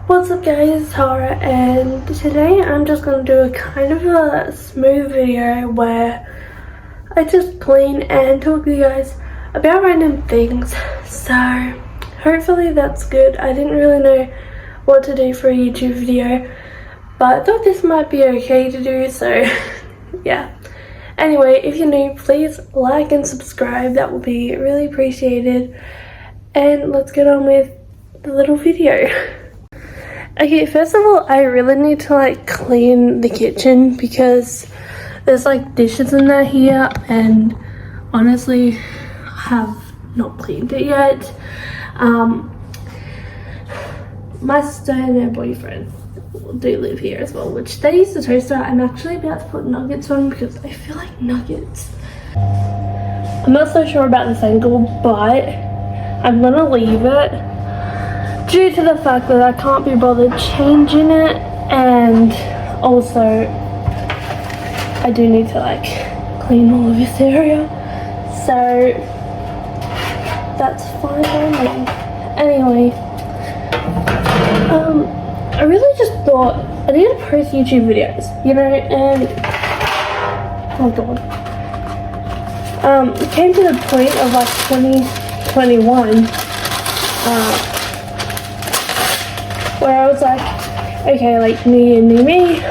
What's up guys, it's Tara, and today I'm just going to do a kind of a smooth video where I just clean and talk to you guys about random things. So hopefully that's good. I didn't really know what to do for a YouTube video, but I thought this might be okay to do, so yeah. Anyway, if you're new, please like and subscribe, that will be really appreciated. And let's get on with the little video. Okay, first of all, I really need to clean the kitchen because there's dishes in there here, and honestly I have not cleaned it yet. My sister and her boyfriend do live here as well, which they use the toaster. I'm actually about to put nuggets on because I feel like nuggets. I'm not so sure about this angle, but I'm gonna leave it due to the fact that I can't be bothered changing it, and also I do need to clean all of this area, so that's fine by me. Anyway, I really just thought I need to post YouTube videos, you know, and oh god, it came to the point of 2021 where I was okay, new year, new me.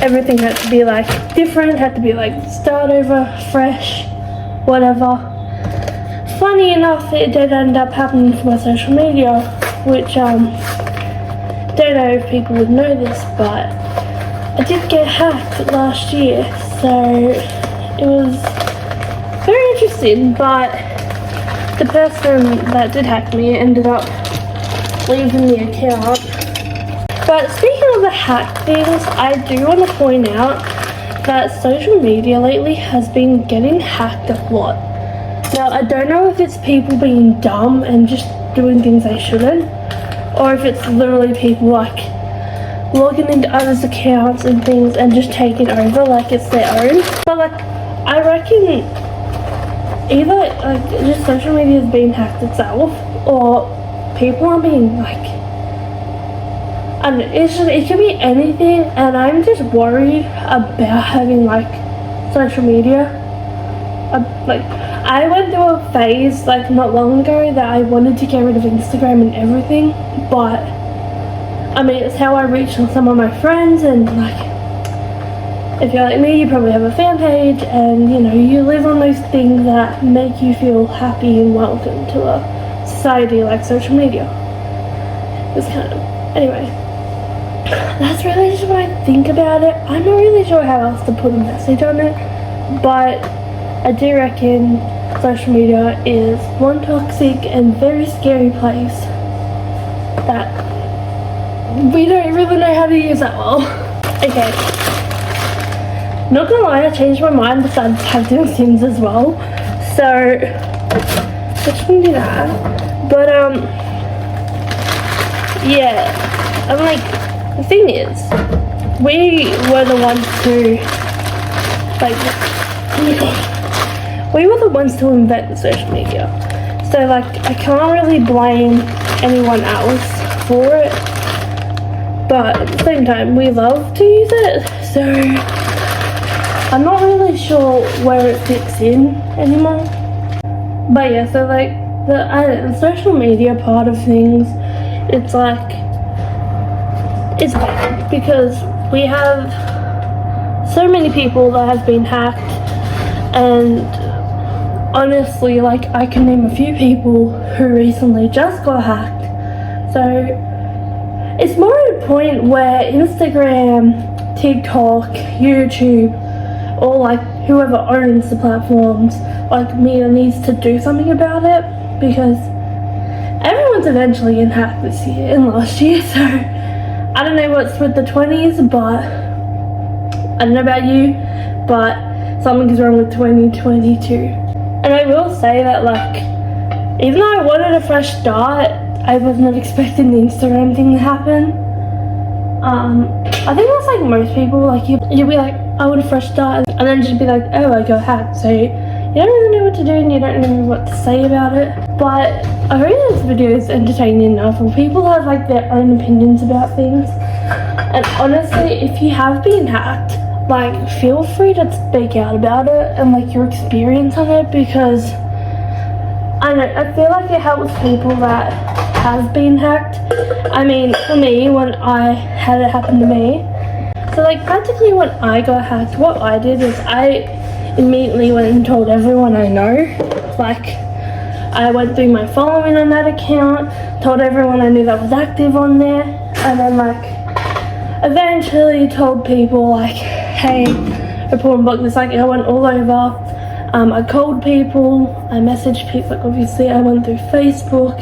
Everything had to be different, had to be start over, fresh, whatever. Funny enough, it did end up happening for my social media, which don't know if people would know this, but I did get hacked last year, so it was very interesting. But the person that did hack me ended up leaving the account. But speaking of the hack things, I do want to point out that social media lately has been getting hacked a lot. Now, I don't know if it's people being dumb and just doing things they shouldn't, or if it's literally people logging into others' accounts and things and just taking over like it's their own. But I reckon either just social media is being hacked itself, or people are being I don't know, it could be anything, and I'm just worried about having social media. I went through a phase not long ago that I wanted to get rid of Instagram and everything, but I mean, it's how I reach some of my friends, and if you're like me, you probably have a fan page, and you know, you live on those things that make you feel happy and welcome to a society like social media. It's anyway, that's really just what I think about it. I'm not really sure how else to put a message on it, but I do reckon social media is one toxic and very scary place that we don't really know how to use that well. Okay, not gonna lie, I changed my mind, decided to have doing Sims as well, so let's do that. But yeah, I'm the thing is, we were the ones to we were the ones to invent the social media, so I can't really blame anyone else for it, but at the same time we love to use it, so I'm not really sure where it fits in anymore. But yeah, so the social media part of things, it's it's bad because we have so many people that have been hacked, and honestly, I can name a few people who recently just got hacked. So it's more at a point where Instagram, TikTok, YouTube, or whoever owns the platforms Meta needs to do something about it, because everyone's eventually getting hacked this year and last year. So I don't know what's with the 20s, but I don't know about you, but something's wrong with 2022. And I will say that even though I wanted a fresh start, I was not expecting the Instagram thing to happen. I think that's most people, you'll be I want a fresh start, and then just be oh, I got hacked, so you don't really know what to do and you don't know what to say about it. But I hope this video is entertaining enough, and people have like their own opinions about things. And honestly, if you have been hacked, like, feel free to speak out about it and like your experience on it, because I feel like it helps people that have been hacked. I mean, for me, when I had it happen to me, so like practically when I got hacked, what I did is I immediately went and told everyone I know. Like, I went through my following on that account, told everyone I knew that was active on there, and then like eventually told people like, hey, report and block this. Like, I went all over. I called people, I messaged people, like obviously I went through Facebook,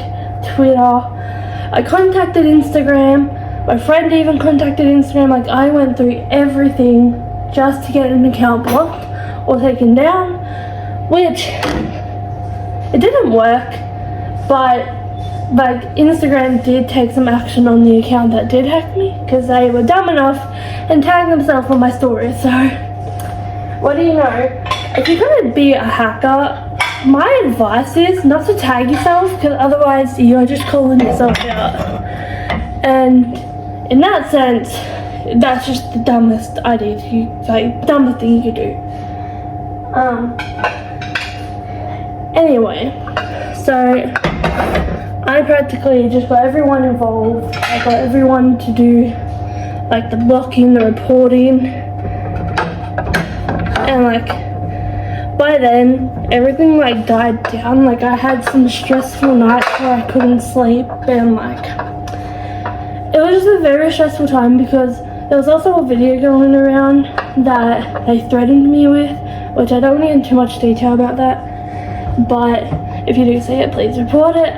Twitter, I contacted Instagram, my friend even contacted Instagram. Like, I went through everything just to get an account blocked or taken down, which it didn't work, but like Instagram did take some action on the account that did hack me, because they were dumb enough and tagged themselves on my story. So what do you know, if you're gonna be a hacker, my advice is not to tag yourself, because otherwise you're just calling yourself out. And in that sense, that's just the dumbest idea dumbest thing you could do. Anyway, so I practically just got everyone involved. I got everyone to do like the blocking, the reporting, and like by then everything like died down. Like, I had some stressful nights where I couldn't sleep, and like it was just a very stressful time, because there was also a video going around that they threatened me with, which I don't want to get into too much detail about that, but if you do see it, please report it.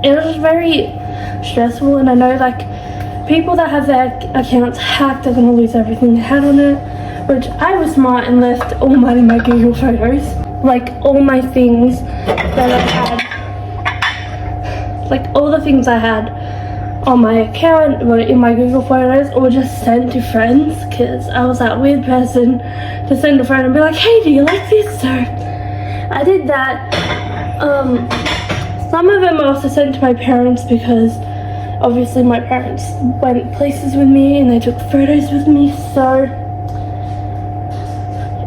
It was just very stressful, and I know like people that have their accounts hacked are going to lose everything they had on it, which I was smart and left all mine in my Google Photos. Like, all my things that I had, like all the things I had on my account were in my Google Photos, or just sent to friends, because I was that weird person to send a friend and be like, hey, do you like this? So I did that. Some of them I also sent to my parents, because obviously my parents went places with me and they took photos with me, so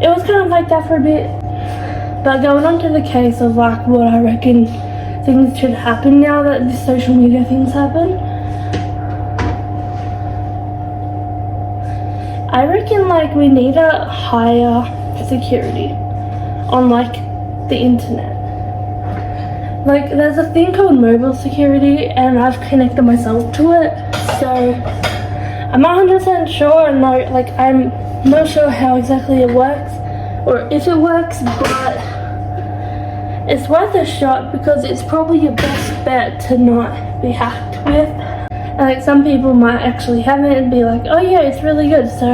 it was kind of like that for a bit. But going on to the case of like what I reckon things should happen now that the social media things happen, I reckon like we need a higher security on like the internet. Like, there's a thing called mobile security, and I've connected myself to it, so I'm not 100% sure, and like I'm not sure how exactly it works or if it works, but it's worth a shot, because it's probably your best bet to not be hacked with. And like some people might actually have it and be like, oh yeah, it's really good. So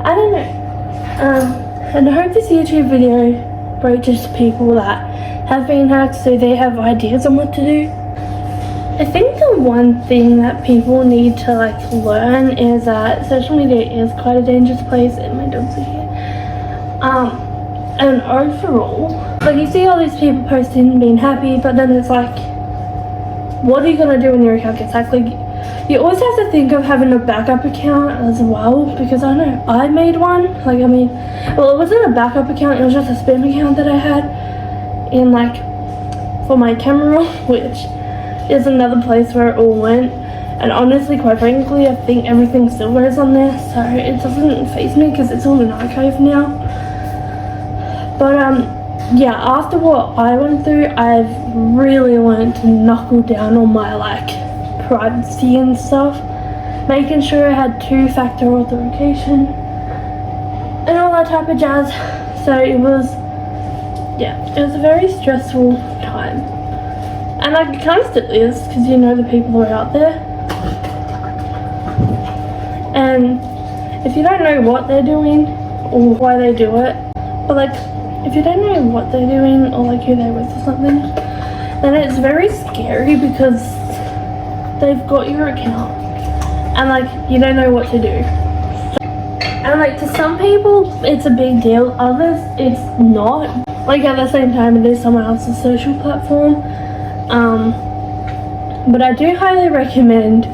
I don't know. And I hope this YouTube video reaches people that have been hacked, so they have ideas on what to do. I think the one thing that people need to like learn is that social media is quite a dangerous place, and my dogs are here. And overall, like, you see all these people posting being happy, but then it's like, what are you gonna do when your account gets hacked? Like, you always have to think of having a backup account as well, because I know I made one. Like, I mean, well, it wasn't a backup account, it was just a spam account that I had in like for my camera, which is another place where it all went. And honestly, quite frankly, I think everything still goes on there, so it doesn't faze me because it's all in archive now. But yeah, after what I went through, I've really learned to knuckle down on my like privacy and stuff, making sure I had 2-factor authentication and all that type of jazz. So it was a very stressful time, and like it kind of still is, because you know the people are out there, and if you don't know what they're doing or why they do it, but like if you don't know what they're doing or like who they're with or something, then it's very scary, because they've got your account and like you don't know what to do. And like to some people it's a big deal, others it's not. Like at the same time it is someone else's social platform. But I do highly recommend,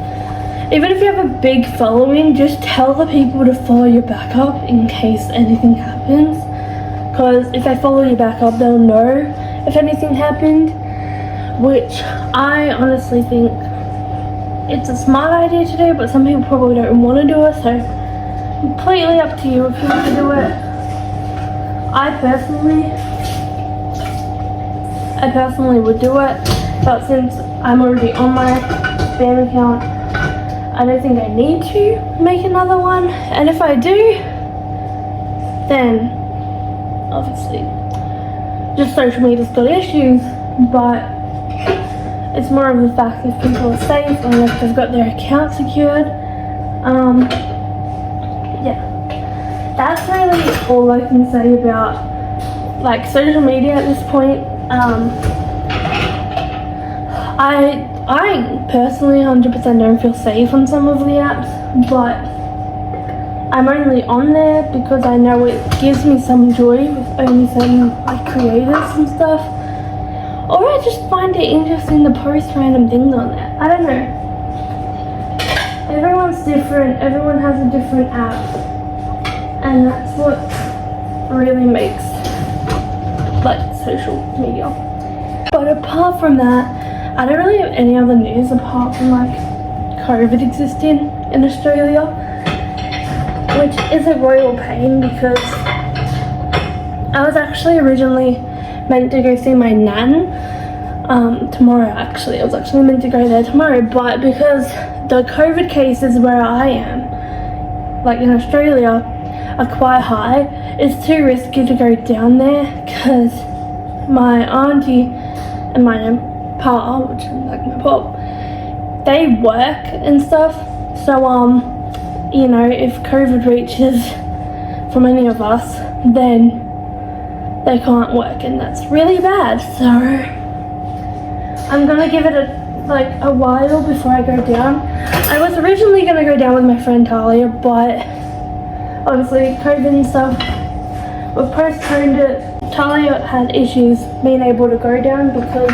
even if you have a big following, just tell the people to follow your backup in case anything happens. Because if they follow your backup, they'll know if anything happened, which I honestly think it's a smart idea to do, but some people probably don't want to do it, so completely up to you if you want to do it. I personally would do it, but since I'm already on my spam account, I don't think I need to make another one. And if I do, then obviously just social media's got issues, but it's more of the fact if people are safe and if they've got their account secured. Yeah, that's really all I can say about like social media at this point. I personally 100% don't feel safe on some of the apps, but I'm only on there because I know it gives me some joy with only certain like creators and stuff. Or I just find it interesting to post random things on there. I don't know. Everyone's different, everyone has a different app, and that's what really makes like social media. But apart from that, I don't really have any other news apart from like COVID existing in Australia, which is a royal pain because I was actually originally meant to go see my nan tomorrow. Actually, I was actually meant to go there tomorrow, but because the COVID cases where I am, like in Australia, are quite high, it's too risky to go down there because my auntie and my pa, which is like my pop, they work and stuff, so you know, if COVID reaches from any of us, then they can't work, and that's really bad. So I'm gonna give it a while before I go down. I was originally gonna go down with my friend Talia, but obviously COVID and stuff, we've postponed it. Talia had issues being able to go down because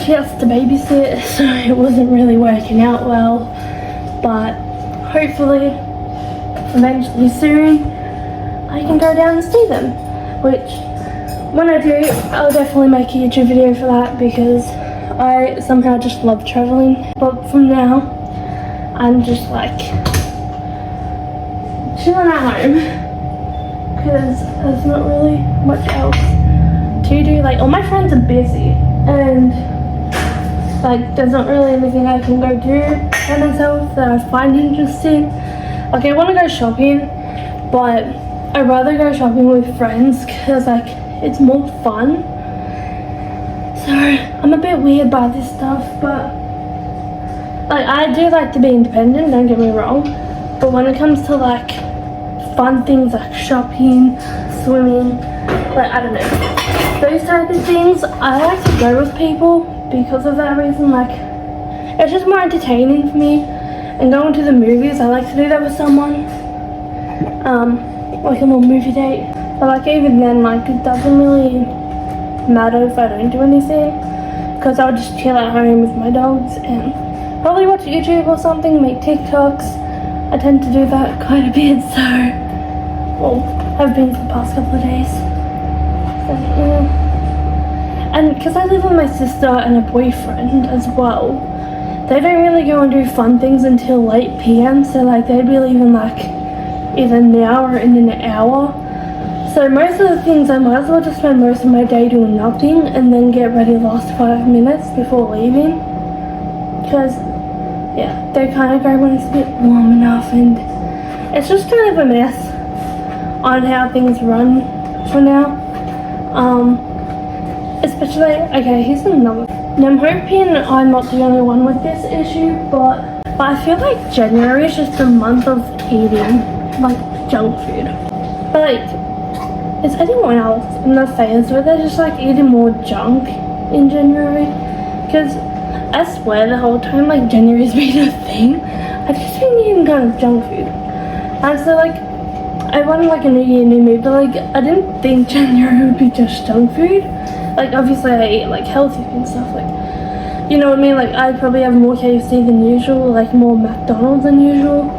she has to babysit, so it wasn't really working out well. But hopefully, eventually soon, I can go down and see them. Which, when I do, I'll definitely make a YouTube video for that because I somehow just love traveling. But from now, I'm just like chilling at home because there's not really much else to do. Like, all my friends are busy and like there's not really anything I can go do by myself that I find interesting. Like, I want to go shopping, but I'd rather go shopping with friends because like it's more fun. So I'm a bit weird by this stuff, but like I do like to be independent, don't get me wrong, but when it comes to like fun things like shopping, swimming, like I don't know, those type of things, I like to go with people because of that reason. Like, it's just more entertaining for me. And going to the movies, I like to do that with someone, like a little movie date. But like even then, like it doesn't really matter if I don't do anything because I'll just chill at home with my dogs and probably watch YouTube or something, make TikToks. I tend to do that quite a bit, so, well, I've been for the past couple of days. So, yeah. And because I live with my sister and a boyfriend as well, they don't really go and do fun things until late PM, so like they'd be leaving like either now or in an hour. So most of the things I might as well just spend most of my day doing nothing and then get ready the last 5 minutes before leaving. Because, yeah, they kind of go when it's a bit warm enough, and it's just kind of a mess on how things run for now. Especially, okay, here's another. Now I'm hoping I'm not the only one with this issue, but I feel like January is just a month of eating like junk food. But like, is anyone else in the phase where they're just like eating more junk in January? Because I swear the whole time like January's been a thing, I've just been eating kind of junk food. And so like, I wanted like a new year, new me, but like I didn't think January would be just junk food. Like obviously I eat like healthy and stuff, like, you know what I mean? Like I'd probably have more KFC than usual, like more McDonald's than usual.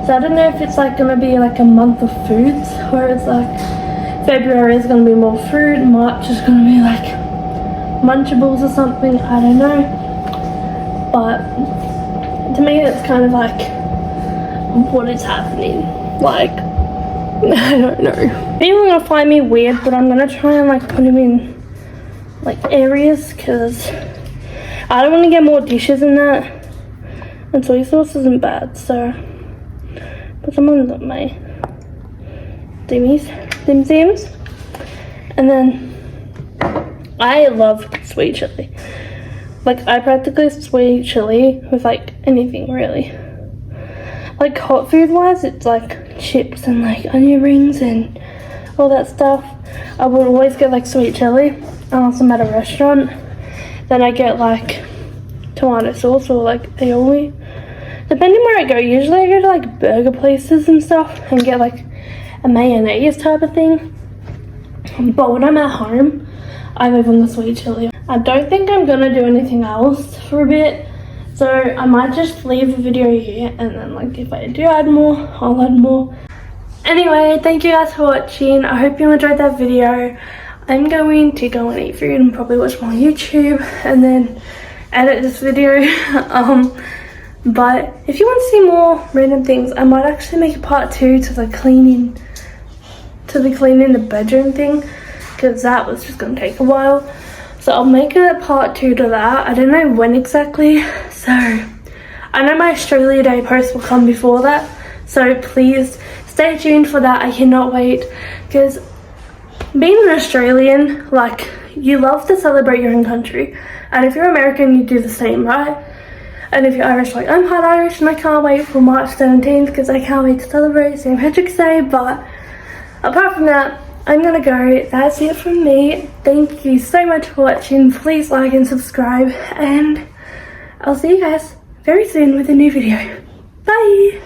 So I don't know if it's like gonna be like a month of foods, where it's like February is gonna be more food, March is gonna be like Munchables or something, I don't know. But to me it's kind of like what is happening. Like, I don't know. People are gonna find me weird, but I'm gonna try and like put them in like areas because I don't want to get more dishes in that. And soy sauce isn't bad, so put some on my dim sims. And then I love sweet chili. Like I practically sweet chili with like anything really. Like hot food wise, it's like chips and like onion rings and all that stuff. I would always get like sweet chili unless I'm at a restaurant. Then I get like tomato sauce or like aioli. Depending where I go, usually I go to like burger places and stuff and get like a mayonnaise type of thing. But when I'm at home, I live on the sweet chili. I don't think I'm gonna do anything else for a bit. So I might just leave the video here, and then like if I do add more, I'll add more. Anyway, thank you guys for watching. I hope you enjoyed that video. I'm going to go and eat food and probably watch more YouTube and then edit this video. But if you want to see more random things, I might actually make a part 2 to the cleaning the bedroom thing, because that was just going to take a while. So I'll make a part 2 to that. I don't know when exactly. So I know my Australia Day post will come before that. So please stay tuned for that. I cannot wait, because being an Australian, like, you love to celebrate your own country. And if you're American, you do the same, right? And if you're Irish, like I'm half Irish and I can't wait for March 17th because I can't wait to celebrate St. Patrick's Day. But apart from that, I'm gonna go. That's it from me. Thank you so much for watching. Please like and subscribe, and I'll see you guys very soon with a new video. Bye!